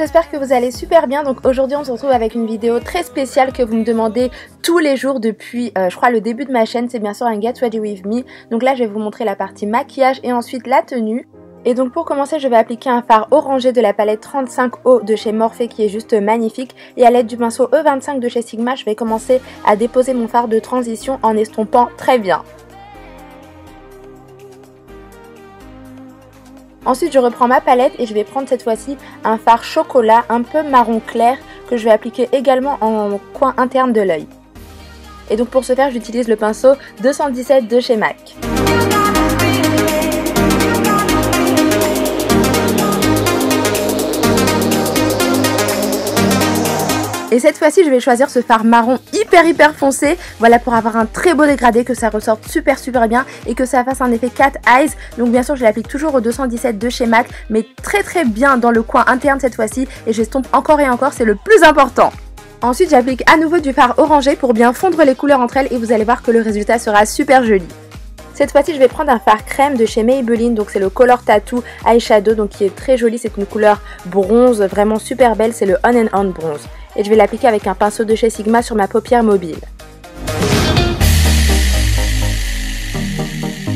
j'espère que vous allez super bien. Donc aujourd'hui on se retrouve avec une vidéo très spéciale que vous me demandez tous les jours depuis je crois le début de ma chaîne. C'est bien sûr un Get Ready With Me. Donc là je vais vous montrer la partie maquillage et ensuite la tenue. Et donc pour commencer je vais appliquer un fard orangé de la palette 35O de chez Morphe qui est juste magnifique. Et à l'aide du pinceau E25 de chez Sigma je vais commencer à déposer mon fard de transition en estompant très bien. Ensuite je reprends ma palette et je vais prendre cette fois-ci un fard chocolat un peu marron clair que je vais appliquer également en coin interne de l'œil. Et donc pour ce faire j'utilise le pinceau 217 de chez MAC. Et cette fois-ci je vais choisir ce fard marron hyper foncé, voilà, pour avoir un très beau dégradé, que ça ressorte super bien et que ça fasse un effet cat eyes. Donc bien sûr je l'applique toujours au 217 de chez MAC, mais très bien dans le coin interne cette fois-ci, et j'estompe encore et encore, c'est le plus important. Ensuite j'applique à nouveau du fard orangé pour bien fondre les couleurs entre elles et vous allez voir que le résultat sera super joli. Cette fois-ci je vais prendre un fard crème de chez Maybelline, donc c'est le Color Tattoo Eyeshadow, donc qui est très joli, c'est une couleur bronze vraiment super belle, c'est le On and On bronze. Et je vais l'appliquer avec un pinceau de chez Sigma sur ma paupière mobile.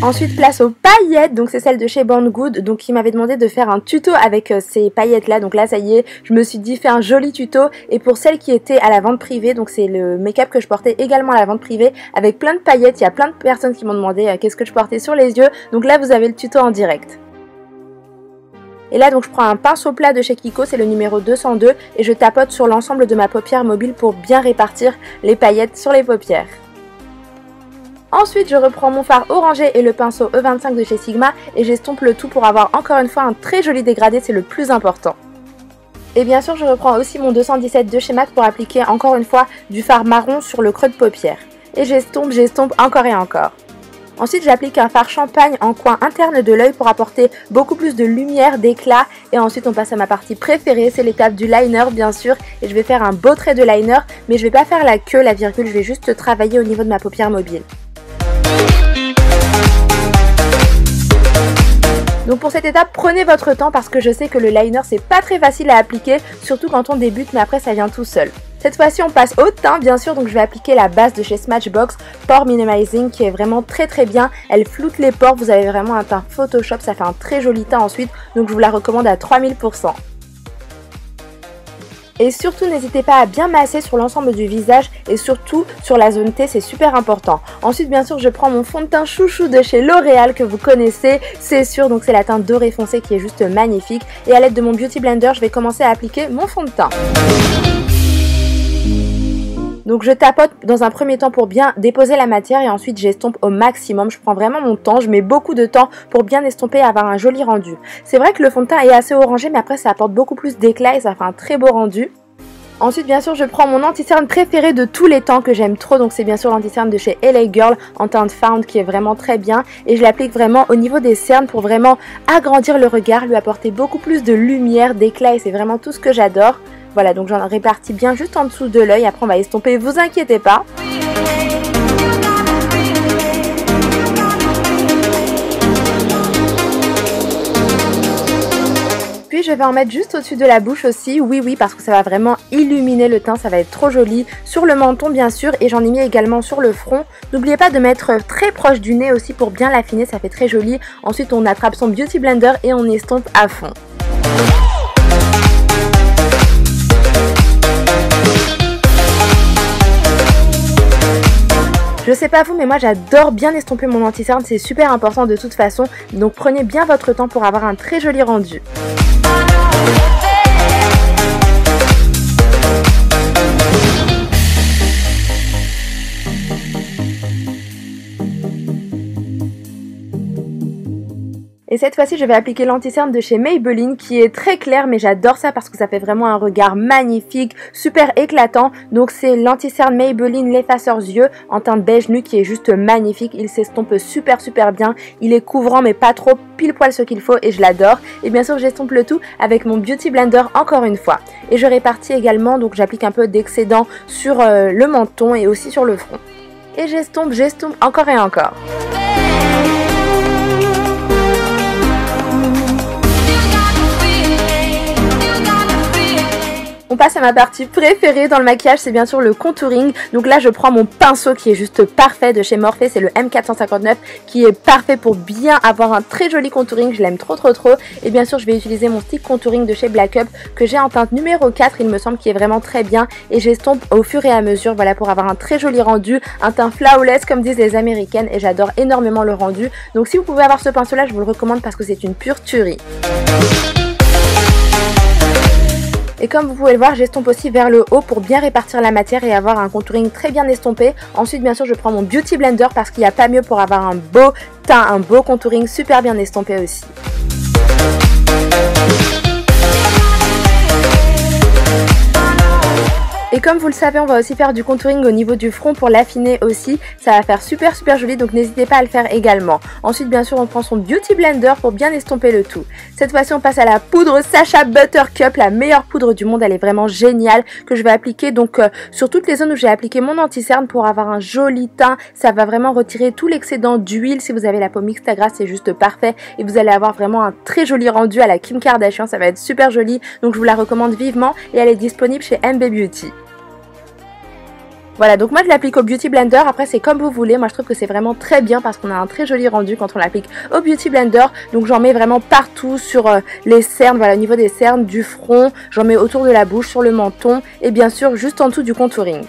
Ensuite place aux paillettes, donc c'est celle de chez Born Good, donc il m'avait demandé de faire un tuto avec ces paillettes là, donc là ça y est, je me suis dit fais un joli tuto. Et pour celles qui étaient à la vente privée, donc c'est le make-up que je portais également à la vente privée avec plein de paillettes, il y a plein de personnes qui m'ont demandé qu'est-ce que je portais sur les yeux, donc là vous avez le tuto en direct. Et là donc je prends un pinceau plat de chez Kiko, c'est le numéro 202, et je tapote sur l'ensemble de ma paupière mobile pour bien répartir les paillettes sur les paupières. Ensuite je reprends mon fard orangé et le pinceau E25 de chez Sigma et j'estompe le tout pour avoir encore une fois un très joli dégradé, c'est le plus important. Et bien sûr je reprends aussi mon 217 de chez MAC pour appliquer encore une fois du fard marron sur le creux de paupière. Et j'estompe encore et encore. Ensuite j'applique un fard champagne en coin interne de l'œil pour apporter beaucoup plus de lumière, d'éclat. Et ensuite on passe à ma partie préférée, c'est l'étape du liner bien sûr. Et je vais faire un beau trait de liner, mais je vais pas faire la queue, la virgule, je vais juste travailler au niveau de ma paupière mobile. Donc pour cette étape, prenez votre temps parce que je sais que le liner c'est pas très facile à appliquer, surtout quand on débute, mais après ça vient tout seul. Cette fois-ci on passe au teint bien sûr, donc je vais appliquer la base de chez Smashbox Pore Minimizing qui est vraiment très bien, elle floute les pores, vous avez vraiment un teint Photoshop, ça fait un très joli teint ensuite, donc je vous la recommande à 3000%. Et surtout n'hésitez pas à bien masser sur l'ensemble du visage et surtout sur la zone T, c'est super important. Ensuite bien sûr je prends mon fond de teint chouchou de chez L'Oréal que vous connaissez, c'est sûr, donc c'est la teinte doré foncé qui est juste magnifique. Et à l'aide de mon Beauty Blender je vais commencer à appliquer mon fond de teint. Donc je tapote dans un premier temps pour bien déposer la matière et ensuite j'estompe au maximum. Je prends vraiment mon temps, je mets beaucoup de temps pour bien estomper et avoir un joli rendu. C'est vrai que le fond de teint est assez orangé mais après ça apporte beaucoup plus d'éclat et ça fait un très beau rendu. Ensuite bien sûr je prends mon anti-cerne préféré de tous les temps que j'aime trop, donc c'est bien sûr l'anti-cerne de chez LA Girl en teinte Found qui est vraiment très bien. Et je l'applique vraiment au niveau des cernes pour vraiment agrandir le regard, lui apporter beaucoup plus de lumière, d'éclat et c'est vraiment tout ce que j'adore. Voilà, donc j'en répartis bien juste en dessous de l'œil, après on va estomper, vous inquiétez pas. Puis je vais en mettre juste au-dessus de la bouche aussi, oui parce que ça va vraiment illuminer le teint, ça va être trop joli. Sur le menton bien sûr, et j'en ai mis également sur le front. N'oubliez pas de mettre très proche du nez aussi pour bien l'affiner, ça fait très joli. Ensuite on attrape son Beauty Blender et on estompe à fond. Je sais pas vous, mais moi j'adore bien estomper mon anti-cerne, c'est super important de toute façon, donc prenez bien votre temps pour avoir un très joli rendu. Et cette fois-ci je vais appliquer l'anti-cerne de chez Maybelline qui est très clair, mais j'adore ça parce que ça fait vraiment un regard magnifique, super éclatant. Donc c'est l'anti-cerne Maybelline l'effaceur yeux en teinte beige nude qui est juste magnifique. Il s'estompe super bien, il est couvrant mais pas trop, pile poil ce qu'il faut et je l'adore. Et bien sûr j'estompe le tout avec mon Beauty Blender encore une fois. Et je répartis également, donc j'applique un peu d'excédent sur le menton et aussi sur le front. Et j'estompe encore et encore. On passe à ma partie préférée dans le maquillage, c'est bien sûr le contouring. Donc là je prends mon pinceau qui est juste parfait de chez Morphe, c'est le M459 qui est parfait pour bien avoir un très joli contouring, je l'aime trop. Et bien sûr je vais utiliser mon stick contouring de chez Black Up que j'ai en teinte numéro 4, il me semble, qui est vraiment très bien. Et j'estompe au fur et à mesure, voilà, pour avoir un très joli rendu, un teint flawless comme disent les américaines, et j'adore énormément le rendu. Donc si vous pouvez avoir ce pinceau là, je vous le recommande parce que c'est une pure tuerie. Et comme vous pouvez le voir, j'estompe aussi vers le haut pour bien répartir la matière et avoir un contouring très bien estompé. Ensuite, bien sûr, je prends mon Beauty Blender parce qu'il n'y a pas mieux pour avoir un beau teint, un beau contouring super bien estompé aussi. Et comme vous le savez, on va aussi faire du contouring au niveau du front pour l'affiner aussi. Ça va faire super joli, donc n'hésitez pas à le faire également. Ensuite, bien sûr, on prend son Beauty Blender pour bien estomper le tout. Cette fois-ci, on passe à la poudre Sacha Buttercup, la meilleure poudre du monde. Elle est vraiment géniale, que je vais appliquer donc sur toutes les zones où j'ai appliqué mon anti-cerne pour avoir un joli teint. Ça va vraiment retirer tout l'excédent d'huile. Si vous avez la peau mixte à grasse, c'est juste parfait. Et vous allez avoir vraiment un très joli rendu à la Kim Kardashian. Ça va être super joli, donc je vous la recommande vivement. Et elle est disponible chez MB Beauty. Voilà, donc moi je l'applique au Beauty Blender, après c'est comme vous voulez, moi je trouve que c'est vraiment très bien parce qu'on a un très joli rendu quand on l'applique au Beauty Blender. Donc j'en mets vraiment partout sur les cernes, voilà, au niveau des cernes, du front, j'en mets autour de la bouche, sur le menton et bien sûr juste en dessous du contouring.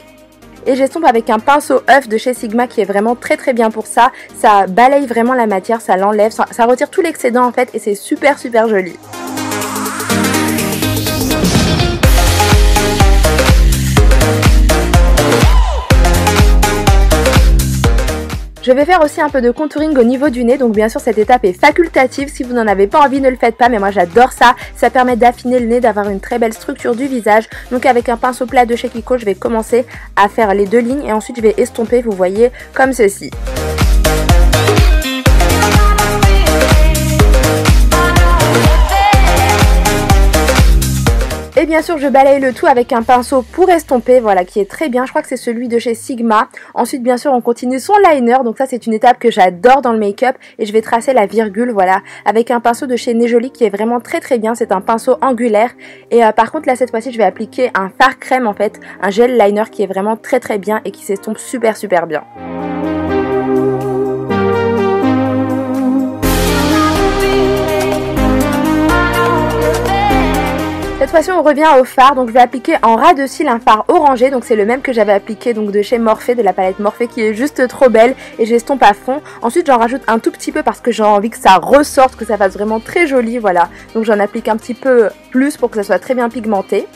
Et j'estompe avec un pinceau œuf de chez Sigma qui est vraiment très bien pour ça. Ça balaye vraiment la matière, ça l'enlève, ça retire tout l'excédent en fait et c'est super joli. Je vais faire aussi un peu de contouring au niveau du nez, donc bien sûr cette étape est facultative, si vous n'en avez pas envie ne le faites pas, mais moi j'adore ça, ça permet d'affiner le nez, d'avoir une très belle structure du visage. Donc avec un pinceau plat de chez Kiko, je vais commencer à faire les deux lignes et ensuite je vais estomper, vous voyez, comme ceci. Et bien sûr je balaye le tout avec un pinceau pour estomper, voilà, qui est très bien, je crois que c'est celui de chez Sigma. Ensuite bien sûr on continue son liner, donc ça c'est une étape que j'adore dans le make-up et je vais tracer la virgule, voilà, avec un pinceau de chez Nejoli qui est vraiment très bien, c'est un pinceau angulaire. Et par contre là cette fois-ci je vais appliquer un fard crème en fait, un gel liner qui est vraiment très bien et qui s'estompe super bien. Cette fois-ci on revient au fard, donc je vais appliquer en ras de cils un fard orangé, donc c'est le même que j'avais appliqué donc de chez Morphe, de la palette Morphe qui est juste trop belle et j'estompe à fond. Ensuite j'en rajoute un tout petit peu parce que j'ai envie que ça ressorte, que ça fasse vraiment très joli, voilà. Donc j'en applique un petit peu plus pour que ça soit très bien pigmenté.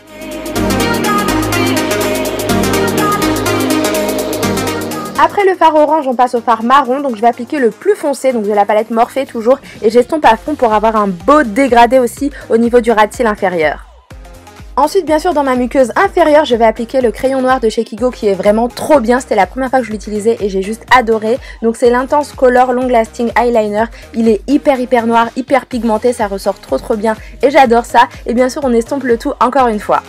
Après le fard orange, on passe au fard marron, donc je vais appliquer le plus foncé, donc de la palette Morphe toujours, et j'estompe à fond pour avoir un beau dégradé aussi au niveau du ras de cils inférieur. Ensuite bien sûr dans ma muqueuse inférieure je vais appliquer le crayon noir de chez Kiko qui est vraiment trop bien, c'était la première fois que je l'utilisais et j'ai juste adoré. Donc c'est l'Intense Color Long Lasting Eyeliner, il est hyper noir, hyper pigmenté, ça ressort trop bien et j'adore ça. Et bien sûr on estompe le tout encore une fois.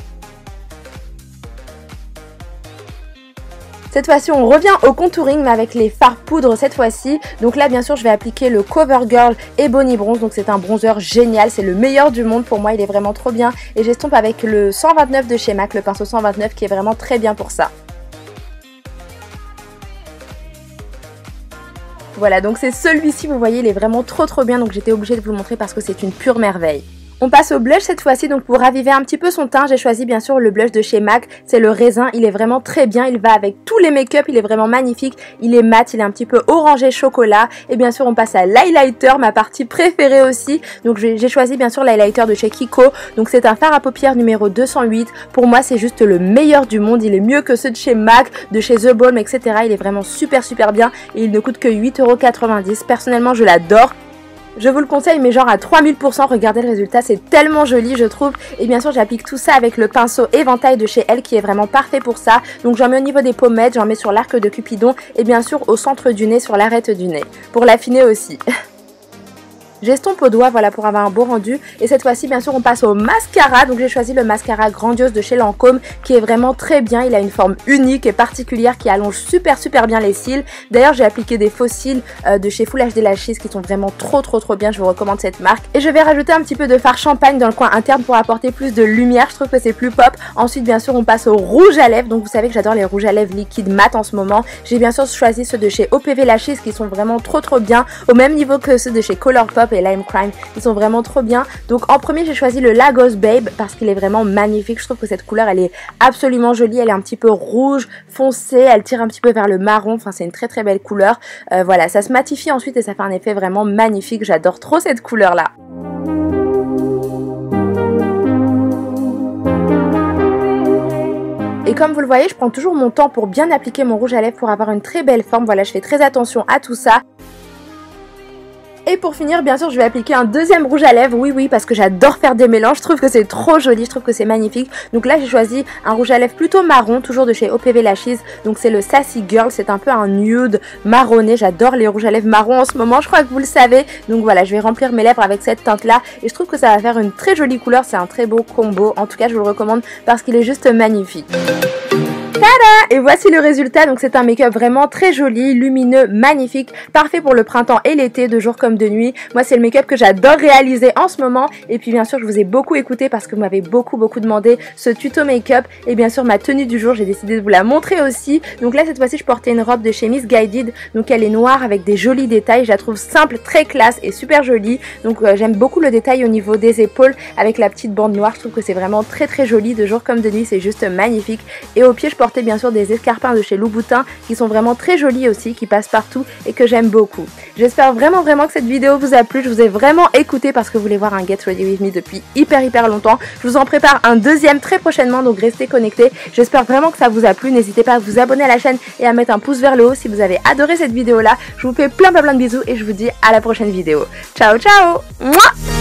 Cette fois-ci on revient au contouring mais avec les fards poudre cette fois-ci. Donc là bien sûr je vais appliquer le CoverGirl Ebony Bronze. Donc c'est un bronzer génial, c'est le meilleur du monde pour moi, il est vraiment trop bien. Et j'estompe avec le 129 de chez MAC, le pinceau 129 qui est vraiment très bien pour ça. Voilà, donc c'est celui-ci, vous voyez, il est vraiment trop bien. Donc j'étais obligée de vous le montrer parce que c'est une pure merveille. On passe au blush cette fois-ci, donc pour raviver un petit peu son teint, j'ai choisi bien sûr le blush de chez MAC, c'est le raisin, il est vraiment très bien, il va avec tous les make-up, il est vraiment magnifique, il est mat, il est un petit peu orangé chocolat, et bien sûr on passe à l'highlighter, ma partie préférée aussi, donc j'ai choisi bien sûr l'highlighter de chez Kiko, donc c'est un fard à paupières numéro 208, pour moi c'est juste le meilleur du monde, il est mieux que ceux de chez MAC, de chez The Balm, etc. Il est vraiment super bien, et il ne coûte que 8,90 €, personnellement je l'adore. Je vous le conseille mais genre à 3000%, regardez le résultat, c'est tellement joli je trouve. Et bien sûr j'applique tout ça avec le pinceau éventail de chez Elle qui est vraiment parfait pour ça. Donc j'en mets au niveau des pommettes, j'en mets sur l'arc de Cupidon et bien sûr au centre du nez, sur l'arête du nez, pour l'affiner aussi. j'estompe au doigt, voilà, pour avoir un beau rendu. Et cette fois-ci, bien sûr, on passe au mascara. Donc j'ai choisi le mascara Grandiose de chez Lancôme qui est vraiment très bien. Il a une forme unique et particulière qui allonge super bien les cils. D'ailleurs, j'ai appliqué des faux cils de chez Full HD Lashes qui sont vraiment trop bien. Je vous recommande cette marque. Et je vais rajouter un petit peu de fard champagne dans le coin interne pour apporter plus de lumière. Je trouve que c'est plus pop. Ensuite, bien sûr, on passe au rouge à lèvres. Donc vous savez que j'adore les rouges à lèvres liquides mat en ce moment. J'ai bien sûr choisi ceux de chez OPV Lashes qui sont vraiment trop bien, au même niveau que ceux de chez Colourpop et Lime Crime. Ils sont vraiment trop bien. Donc en premier, j'ai choisi le Lagos Babe parce qu'il est vraiment magnifique. Je trouve que cette couleur, elle est absolument jolie. Elle est un petit peu rouge foncé, elle tire un petit peu vers le marron. Enfin, c'est une très belle couleur. Voilà, ça se matifie ensuite et ça fait un effet vraiment magnifique. J'adore trop cette couleur là. Et comme vous le voyez, je prends toujours mon temps pour bien appliquer mon rouge à lèvres pour avoir une très belle forme. Voilà, je fais très attention à tout ça. Et pour finir, bien sûr, je vais appliquer un deuxième rouge à lèvres. Oui, parce que j'adore faire des mélanges. Je trouve que c'est trop joli, je trouve que c'est magnifique. Donc là, j'ai choisi un rouge à lèvres plutôt marron, toujours de chez OPV Lashes. Donc c'est le Sassy Girl, c'est un peu un nude marronné. J'adore les rouges à lèvres marron en ce moment, je crois que vous le savez. Donc voilà, je vais remplir mes lèvres avec cette teinte-là. Et je trouve que ça va faire une très jolie couleur. C'est un très beau combo. En tout cas, je vous le recommande parce qu'il est juste magnifique. Tada! Et voici le résultat. Donc c'est un make-up vraiment très joli, lumineux, magnifique, parfait pour le printemps et l'été, de jour comme de nuit. Moi c'est le make-up que j'adore réaliser en ce moment. Et puis bien sûr je vous ai beaucoup écouté parce que vous m'avez beaucoup demandé ce tuto make-up. Et bien sûr ma tenue du jour, j'ai décidé de vous la montrer aussi. Donc là cette fois-ci je portais une robe de chez Missguided. Donc elle est noire avec des jolis détails. Je la trouve simple, très classe et super jolie. Donc j'aime beaucoup le détail au niveau des épaules avec la petite bande noire. Je trouve que c'est vraiment très joli, de jour comme de nuit, c'est juste magnifique. Et au pied je portais bien sûr des escarpins de chez Louboutin qui sont vraiment très jolis aussi, qui passent partout et que j'aime beaucoup. J'espère vraiment que cette vidéo vous a plu. Je vous ai vraiment écouté parce que vous voulez voir un Get Ready With Me depuis hyper longtemps. Je vous en prépare un deuxième très prochainement, donc restez connectés. J'espère vraiment que ça vous a plu. N'hésitez pas à vous abonner à la chaîne et à mettre un pouce vers le haut si vous avez adoré cette vidéo là. Je vous fais plein de bisous et je vous dis à la prochaine vidéo. Ciao Mouah.